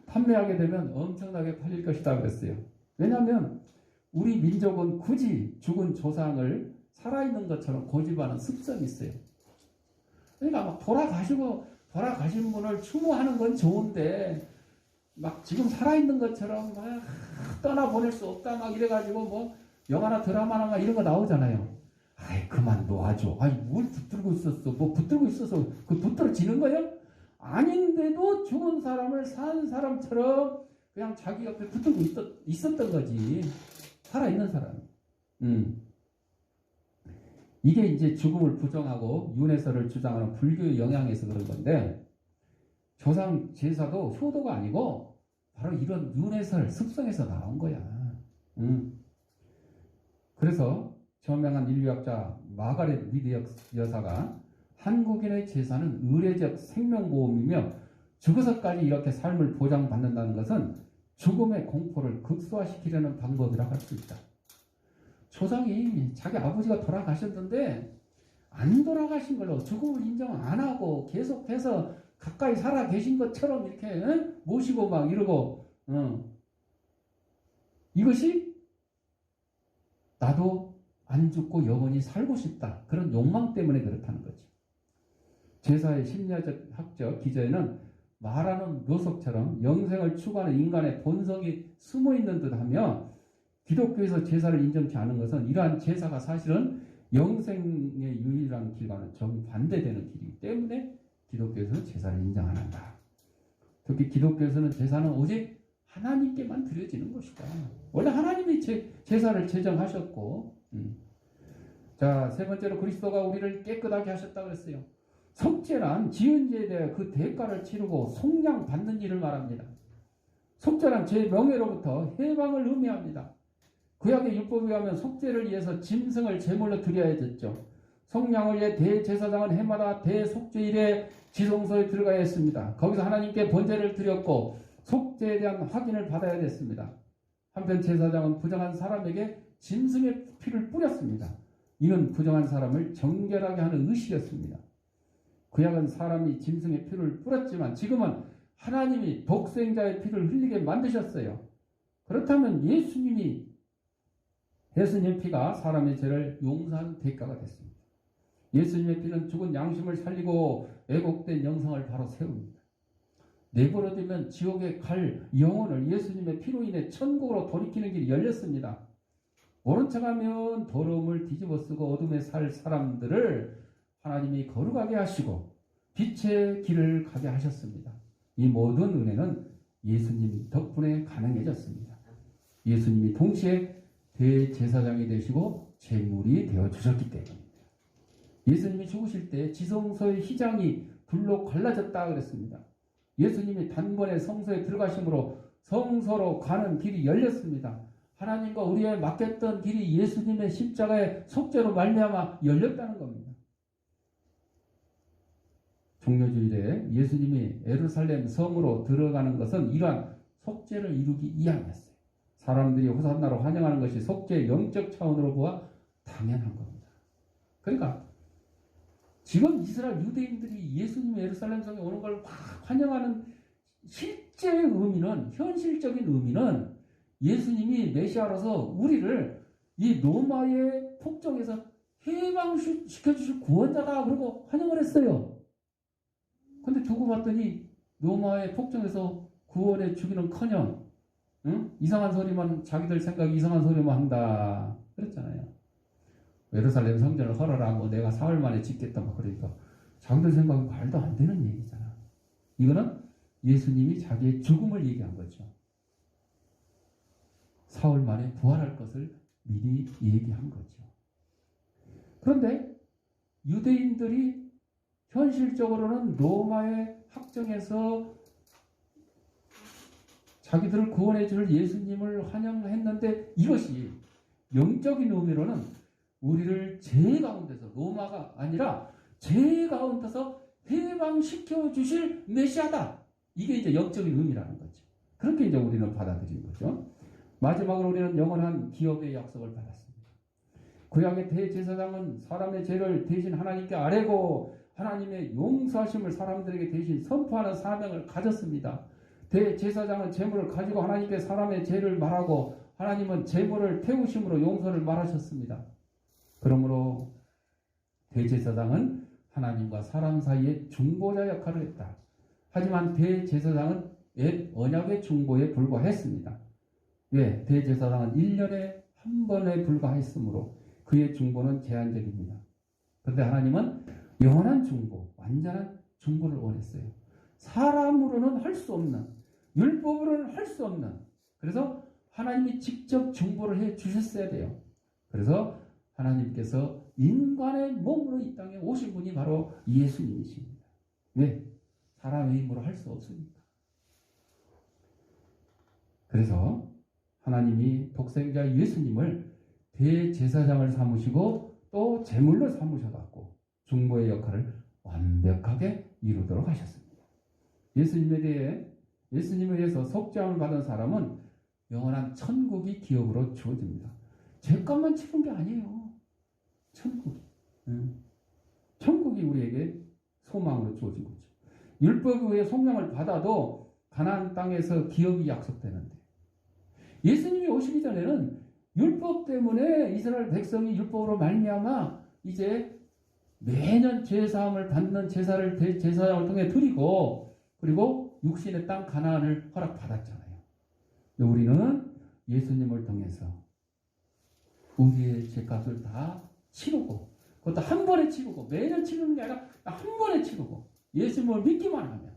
판매하게 되면 엄청나게 팔릴 것이다 그랬어요. 왜냐하면 우리 민족은 굳이 죽은 조상을 살아있는 것처럼 고집하는 습성이 있어요. 그러니까 막 돌아가신 분을 추모하는 건 좋은데, 막 지금 살아있는 것처럼 막 떠나보낼 수 없다 막 이래가지고 뭐 영화나 드라마나 막 이런 거 나오잖아요. 아이, 그만 놓아줘. 아이, 뭘 붙들고 있었어. 뭐 붙들고 있어서 그 붙들어지는 거예요? 아닌데도 죽은 사람을 산 사람처럼 그냥 자기 옆에 붙들고 있었던 거지. 살아있는 사람. 이게 이제 죽음을 부정하고 윤회설을 주장하는 불교의 영향에서 그런 건데, 조상 제사도 효도가 아니고 바로 이런 윤회설 습성에서 나온 거야. 그래서 저명한 인류학자 마가렛 미드 여사가 한국인의 제사는 의례적 생명보험이며 죽어서까지 이렇게 삶을 보장받는다는 것은 죽음의 공포를 극소화시키려는 방법이라고 할 수 있다. 조상이 자기 아버지가 돌아가셨는데 안 돌아가신 걸로 죽음을 인정 안 하고 계속해서 가까이 살아 계신 것처럼 이렇게 모시고 막 이러고 이것이 나도 안 죽고 영원히 살고 싶다. 그런 욕망 때문에 그렇다는 거죠. 제사의 심리학적 학적 기저에는 말하는 묘석처럼 영생을 추구하는 인간의 본성이 숨어 있는 듯하며, 기독교에서 제사를 인정치 않은 것은 이러한 제사가 사실은 영생의 유일한 길과는 정반대되는 길이기 때문에 기독교에서는 제사를 인정 안 한다. 특히 기독교에서는 제사는 오직 하나님께만 드려지는 것이다. 원래 하나님이 제사를 제정하셨고, 자, 세 번째로 그리스도가 우리를 깨끗하게 하셨다고 그랬어요. 속죄란 지은 죄에 대해 그 대가를 치르고 속량 받는 일을 말합니다. 속죄란 제 명예로부터 해방을 의미합니다. 구약의 율법에 의하면 속죄를 위해서 짐승을 제물로 드려야 됐죠. 속량을 위해 대제사장은 해마다 대속죄일에 지성소에 들어가야 했습니다. 거기서 하나님께 번제를 드렸고 속죄에 대한 확인을 받아야 됐습니다. 한편 제사장은 부정한 사람에게 짐승의 피를 뿌렸습니다. 이는 부정한 사람을 정결하게 하는 의식이었습니다. 구약은 사람이 짐승의 피를 뿌렸지만 지금은 하나님이 독생자의 피를 흘리게 만드셨어요. 그렇다면 예수님의 피가 사람의 죄를 용서한 대가가 됐습니다. 예수님의 피는 죽은 양심을 살리고 왜곡된 영성을 바로 세웁니다. 내버려두면 지옥에 갈 영혼을 예수님의 피로 인해 천국으로 돌이키는 길이 열렸습니다. 모른 척하면 더러움을 뒤집어쓰고 어둠에 살 사람들을 하나님이 거룩하게 하시고 빛의 길을 가게 하셨습니다. 이 모든 은혜는 예수님 덕분에 가능해졌습니다. 예수님이 동시에 대제사장이 되시고 제물이 되어주셨기 때문입니다. 예수님이 죽으실 때 지성소의 휘장이 불로 갈라졌다 그랬습니다. 예수님이 단번에 성소에 들어가심으로 성소로 가는 길이 열렸습니다. 하나님과 우리의 맡겼던 길이 예수님의 십자가의 속죄로 말미암아 열렸다는 겁니다. 종료주일에 예수님이 예루살렘 성으로 들어가는 것은 이러한 속죄를 이루기 위함이었어요. 사람들이 호산나로 환영하는 것이 속죄의 영적 차원으로 보아 당연한 겁니다. 그러니까 지금 이스라엘 유대인들이 예수님이 예루살렘 성에 오는 걸 막 환영하는 실제의 의미는, 현실적인 의미는 예수님이 메시아로서 우리를 이 로마의 폭정에서 해방시켜주실 구원자다 그러고 환영을 했어요. 근데 두고 봤더니 로마의 폭정에서 구원해 주기는커녕 이상한 소리만, 자기들 생각이 이상한 소리만 한다 그랬잖아요. 예루살렘 성전을 헐어라, 뭐 내가 사흘 만에 짓겠다 막 그러니까 자기들 생각이 말도 안 되는 얘기잖아. 이거는 예수님이 자기의 죽음을 얘기한 거죠. 사흘 만에 부활할 것을 미리 얘기한 거죠. 그런데 유대인들이 현실적으로는 로마의 학정에서 자기들을 구원해 줄 예수님을 환영했는데, 이것이 영적인 의미로는 우리를 죄 가운데서, 로마가 아니라 죄 가운데서 해방시켜 주실 메시아다. 이게 이제 영적인 의미라는 거죠. 그렇게 이제 우리는 받아들인 거죠. 마지막으로 우리는 영원한 기업의 약속을 받았습니다. 구약의 대제사장은 사람의 죄를 대신 하나님께 아뢰고 하나님의 용서하심을 사람들에게 대신 선포하는 사명을 가졌습니다. 대제사장은 제물을 가지고 하나님께 사람의 죄를 말하고 하나님은 제물을 태우심으로 용서를 말하셨습니다. 그러므로 대제사장은 하나님과 사람 사이의 중보자 역할을 했다. 하지만 대제사장은 옛 언약의 중보에 불과했습니다. 왜? 대제사장은 1년에 한 번에 불과했으므로 그의 중보는 제한적입니다. 그런데 하나님은 영원한 중보, 완전한 중보를 원했어요. 사람으로는 할 수 없는, 율법으로는 할 수 없는, 그래서 하나님이 직접 중보를 해 주셨어야 돼요. 그래서 하나님께서 인간의 몸으로 이 땅에 오신 분이 바로 예수님이십니다. 왜? 사람의 힘으로 할 수 없으니까. 그래서 하나님이 독생자 예수님을 대제사장을 삼으시고 또 제물로 삼으셔갖고 중보의 역할을 완벽하게 이루도록 하셨습니다. 예수님에 의해서 속죄함을 받은 사람은 영원한 천국이 기업으로 주어집니다. 죄값만 치른 게 아니에요. 천국이 우리에게 소망으로 주어진 거죠. 율법 외에 속량을 받아도 가나안 땅에서 기업이 약속되는데 예수님이 오시기 전에는 율법 때문에 이스라엘 백성이 율법으로 말미암아 이제 매년 죄사함을 받는 제사를 대제사장을 통해 드리고 그리고 육신의 땅 가나안을 허락받았잖아요. 근데 우리는 예수님을 통해서 우리의 죄값을 다 치르고 그것도 한 번에 치르고 매년 치르는 게 아니라 한 번에 치르고 예수님을 믿기만 하면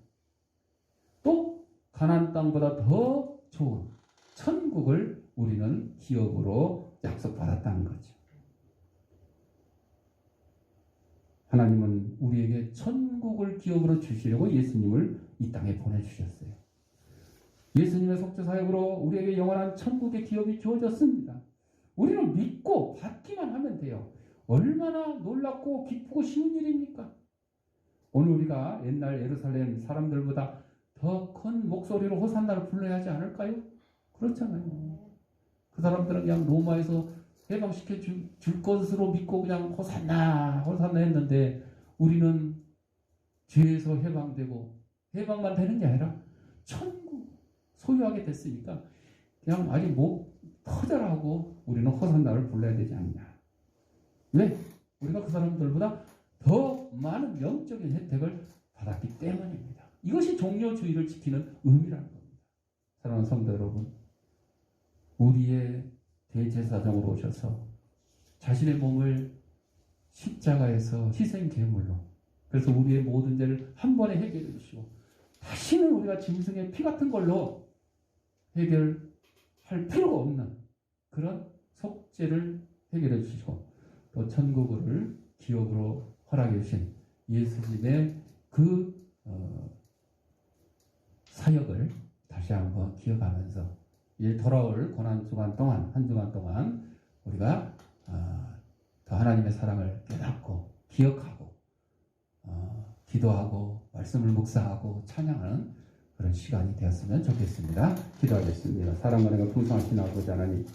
또 가나안 땅보다 더 좋은 천국을 우리는 기업으로 약속받았다는 거죠. 하나님은 우리에게 천국을 기업으로 주시려고 예수님을 이 땅에 보내주셨어요. 예수님의 속죄 사역으로 우리에게 영원한 천국의 기업이 주어졌습니다. 우리는 믿고 받기만 하면 돼요. 얼마나 놀랍고 기쁘고 쉬운 일입니까? 오늘 우리가 옛날 예루살렘 사람들보다 더 큰 목소리로 호산나를 불러야 하지 않을까요? 그렇잖아요. 그 사람들은 그냥 로마에서 해방시켜 줄 것으로 믿고 그냥 호산나 호산나 했는데 우리는 죄에서 해방되고 해방만 되는 게 아니라 천국 소유하게 됐으니까 그냥 아직 목 터져라고 우리는 호산나를 불러야 되지 않냐. 왜? 우리가 그 사람들보다 더 많은 영적인 혜택을 받았기 때문입니다. 이것이 종려주의를 지키는 의미라는 겁니다. 사랑하는 성도 여러분, 우리의 대제사장으로 오셔서 자신의 몸을 십자가에서 희생제물로 그래서 우리의 모든 죄를 한 번에 해결해 주시고 다시는 우리가 짐승의 피 같은 걸로 해결할 필요가 없는 그런 속죄를 해결해 주시고 또 천국을 기업으로 허락해 주신 예수님의 그 사역을 다시 한번 기억하면서 이제 돌아올 고난 주간 동안 한 주간 동안 우리가 더 하나님의 사랑을 깨닫고 기억하고 기도하고 말씀을 묵상하고 찬양하는 그런 시간이 되었으면 좋겠습니다. 기도하겠습니다. 사랑과 은혜가 풍성하신 아버지 하나님,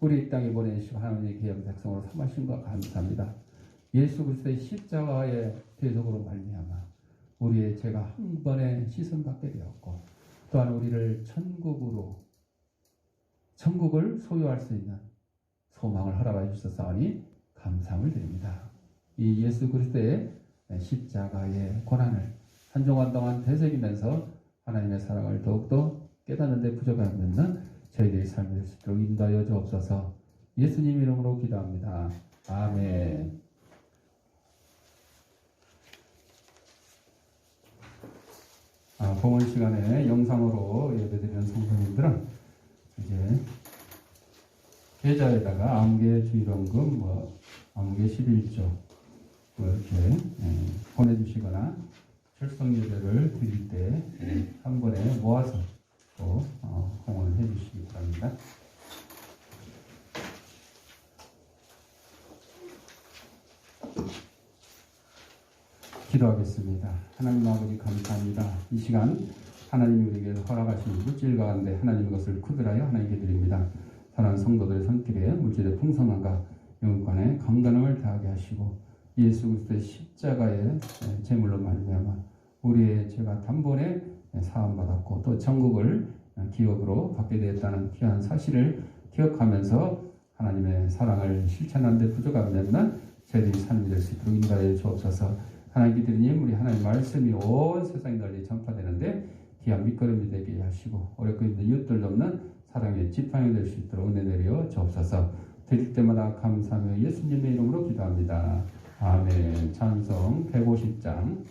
우리 이 땅에 보내주시고 하나님의 귀한 백성으로 삼으신 것 감사합니다. 예수 그리스도의 십자가의 대속으로 말미암아 우리의 죄가 한 번에 씻음받게 되었고 또한 우리를 천국을 소유할 수 있는 소망을 허락해 주셨사오니 감사함을 드립니다. 이 예수 그리스도의 십자가의 고난을 한 주간 동안 되새기면서 하나님의 사랑을 더욱더 깨닫는 데 부족함없는 저희들의 삶이 될 수 있도록 인도하여 주옵소서. 예수님 이름으로 기도합니다. 아멘. 봉헌 시간에 영상으로 예배드리는 성도님들은 이제 계좌에다가 아무개 주일원금, 아무개 11조 이렇게 보내주시거나 출석 예배를 드릴 때 한 번에 모아서 또 봉헌을 해주시기 바랍니다. 기도하겠습니다. 하나님 아버지 감사합니다. 이 시간 하나님이 우리에게 허락하신 물질 가운데 하나님 것을 구별하여 하나님께 드립니다. 사랑하는 성도들의 손길에 물질의 풍성함과 영혼간의 건강함을 더하게 하시고 예수 그리스도의 십자가의 제물로 말미암아 우리의 죄가 단번에 사함받았고 또 천국을 기업으로 받게 되었다는 귀한 사실을 기억하면서 하나님의 사랑을 실천하는 데 부족함이 없는 저희들이 삶이 될 수 있도록 인도하여 주옵소서. 하나님 기드리님 우리 하나님 말씀이 온 세상에 널리 전파되는데 귀한 밑거름이 되게 하시고 어렵고 힘든 이웃들 돕는 사랑의 지팡이 될 수 있도록 은혜 내려 주옵소서. 드릴 때마다 감사하며 예수님의 이름으로 기도합니다. 아멘. 찬송 150장.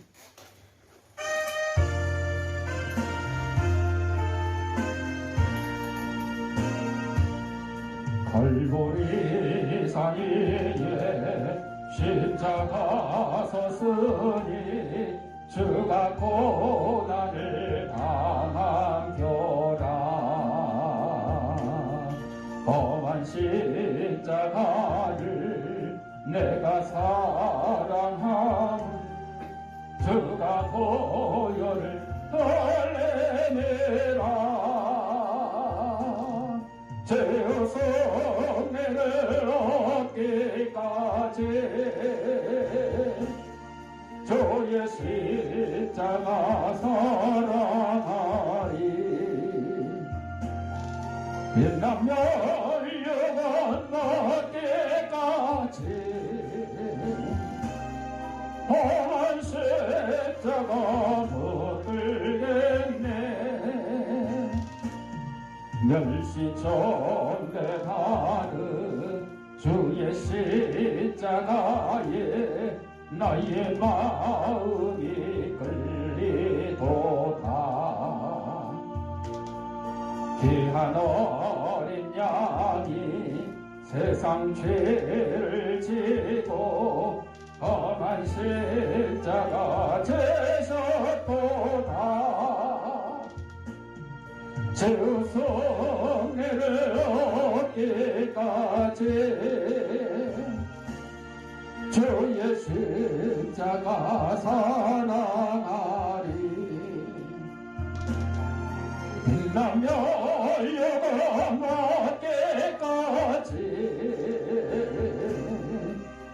갈보리 산 위에 십자가 섰으니 주가 고난을 당한 겨라. 험한 십자가를 내가 사랑함 주가 보혈을 흘려내라. 죄의 성례를 얻기까지 주의 십자가 사랑하리. 빛나며 영원 얻기까지 험한 십자가 붙들겠네. 멸시전대하는 주의 십자가에 나의 마음이 끌리도다. 귀한 어린 양이 세상 죄를 지고 험한 십자가 지셨도다. 주 성례를 얻기까지 주의 십자가 사랑하리. 빛나며 영원 얻기까지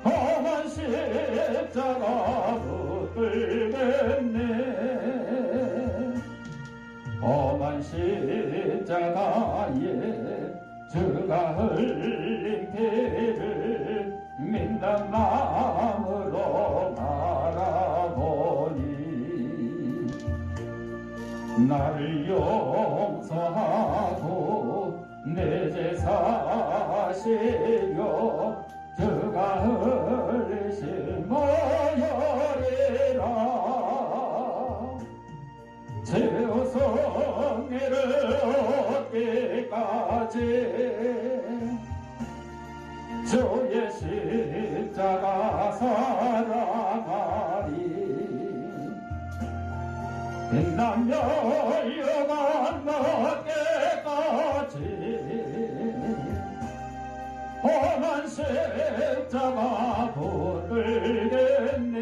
험한 십자가 붙들겠네. 험한 십자가에 주가 흘린 피를 믿는 마음으로 바라보니 나를 용서하고 내 죄 사시려 주가 흘리신 모혈이라. 죄의 성례를 얻기까지 주의 십자가 사랑하리. 빛나며 영원 얻기까지 험한 십자가 붙들겠네.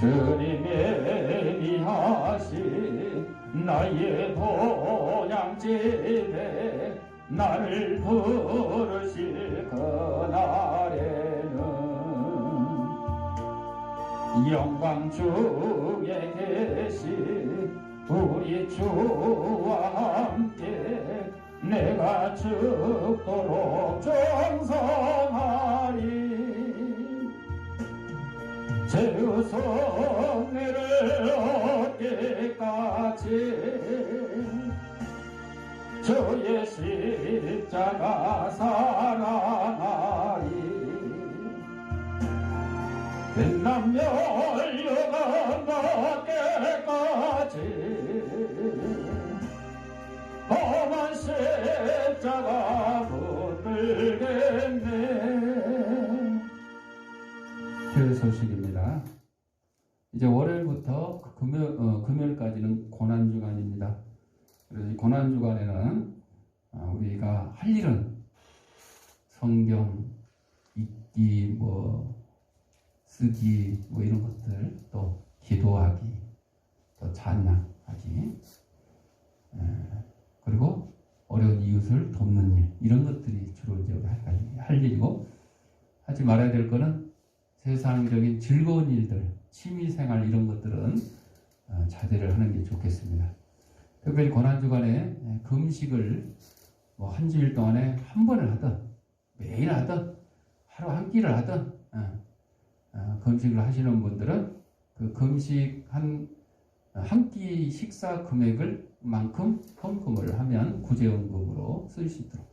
주님의 미하신 나의 본향집에 나를 부르실 그날에는 영광 중에 계신 우리 주와 함께 내가 죽도록 정성하리. 죄의 성례를 얻기까지 주의 십자가 사랑하리. 빛나며 영원 얻기까지 험한 십자가 붙들겠네. 교회 소식입니다. 이제 월요일부터 금요일까지는 고난주간입니다. 그래서 이 고난주간에는 우리가 할 일은 성경 읽기, 쓰기, 이런 것들, 또 기도하기, 또 찬양하기, 그리고 어려운 이웃을 돕는 일, 이런 것들이 주로 이제 할 일이고, 하지 말아야 될 거는 세상적인 즐거운 일들, 취미생활 이런 것들은 자제를 하는 게 좋겠습니다. 특별히 고난주간에 금식을 한 주일 동안에 한 번을 하든 매일 하든 하루 한 끼를 하든 금식을 하시는 분들은 그 금식 한 끼 식사 금액을 만큼 헌금을 하면 구제연금으로 쓸 수 있도록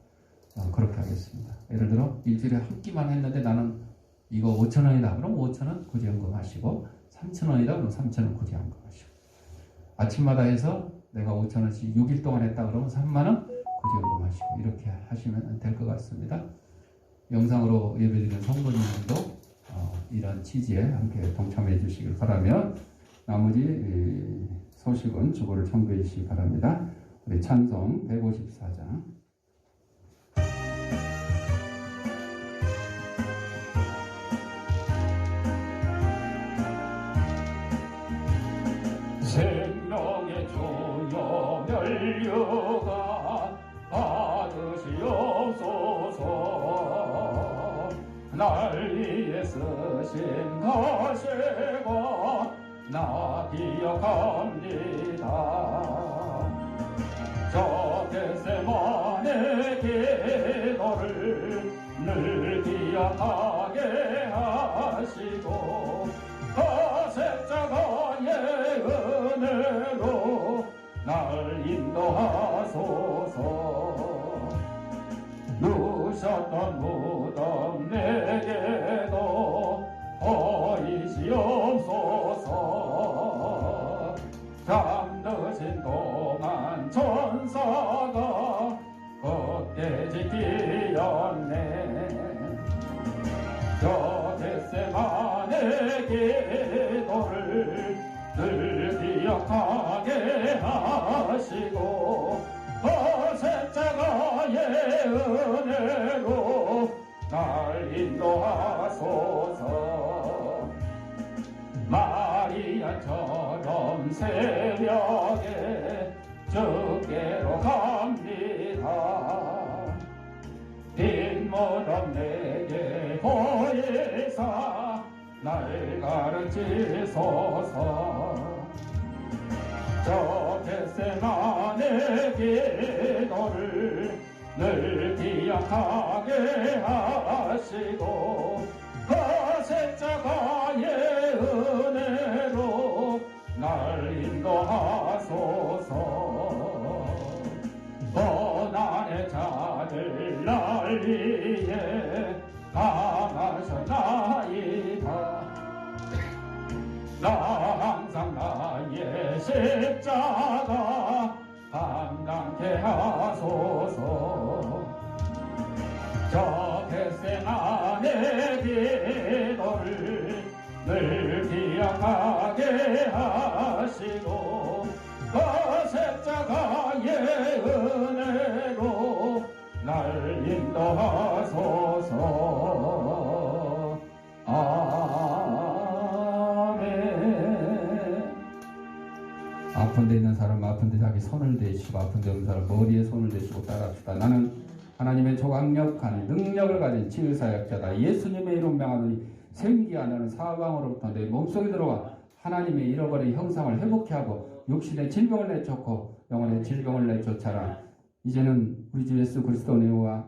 그렇게 하겠습니다. 예를 들어 일주일에 한 끼만 했는데 나는 이거 5,000원이다 그럼 5,000원 구제연금 하시고 3,000원이다 그럼 3,000원 구제연금 하시고 아침마다 해서 내가 5,000원씩 6일 동안 했다 그러면 3만원 구제연금 하시고 이렇게 하시면 될 것 같습니다. 영상으로 예배드리는 성도님들도 이런 취지에 함께 동참해 주시길 바라며 나머지 소식은 주보를 참고해 주시기 바랍니다. 우리 찬송 154장 생명의 주여 멸류가 받으시옵소서. 날 위해 쓰신 가시가 나 기억합니다. 저 겟세마네 기도를 늘 기억하게 하시고 그 십자가의 은혜로 날 인도하소서. 누셨던 무덤 내게도 보이시옵소서. 잠드신 동안 천사가 걷게 지키었네. 저 겟세마네 기도를 늘 기억하게 하시고 그 십자가의 은혜로 날 인도하소서. 마리아처럼 새벽에 주께로 갑니다. 빈무덤 내게 보이사 날 가르치소서. 저 겟세마네 기도를 늘 기억하게 하시고 그 십자가의 은혜로 날 인도하소서. 고난의 자들 날 위해 강하셨나이다. 나 항상 나의 십자가 감당케 하소서. 저 겟세마네 기도를 늘 기억하게 하시고 그 십자가의 은혜로 날 인도하소서. 아픈 데 있는 사람 아픈 데 자기 손을 대시고 아픈 데 없는 사람 머리에 손을 대시고 따라합시다. 나는 하나님의 조강력한 능력을 가진 치유사역자다. 예수님의 이름 명하노니 생기하는 사방으로부터 내 몸속에 들어와 하나님의 잃어버린 형상을 회복케 하고 육신의 질병을 내쫓고 영혼의 질병을 내쫓아라. 이제는 우리 주 예수 그리스도 내와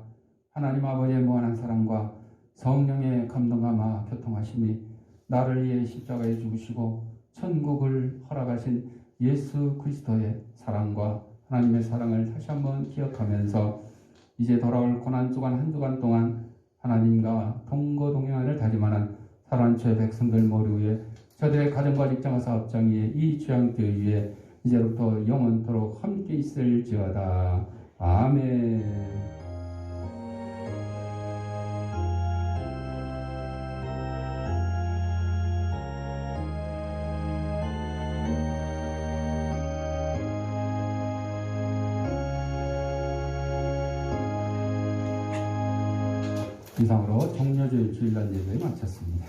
하나님 아버지의 무한한 사랑과 성령의 감동감화 교통하심이 나를 위해 십자가에 죽으시고 천국을 허락하신 예수 그리스도의 사랑과 하나님의 사랑을 다시 한번 기억하면서 이제 돌아올 고난 주간 한 주간 동안 하나님과 동거동행을 다짐하는 사랑초의 백성들 머리 위에 저들의 가정과 직장과 사업장 위에 이 주양교회 위에 이제부터 영원토록 함께 있을지어다. 아멘. 이상으로 종료주일 주일날 예배 마쳤습니다.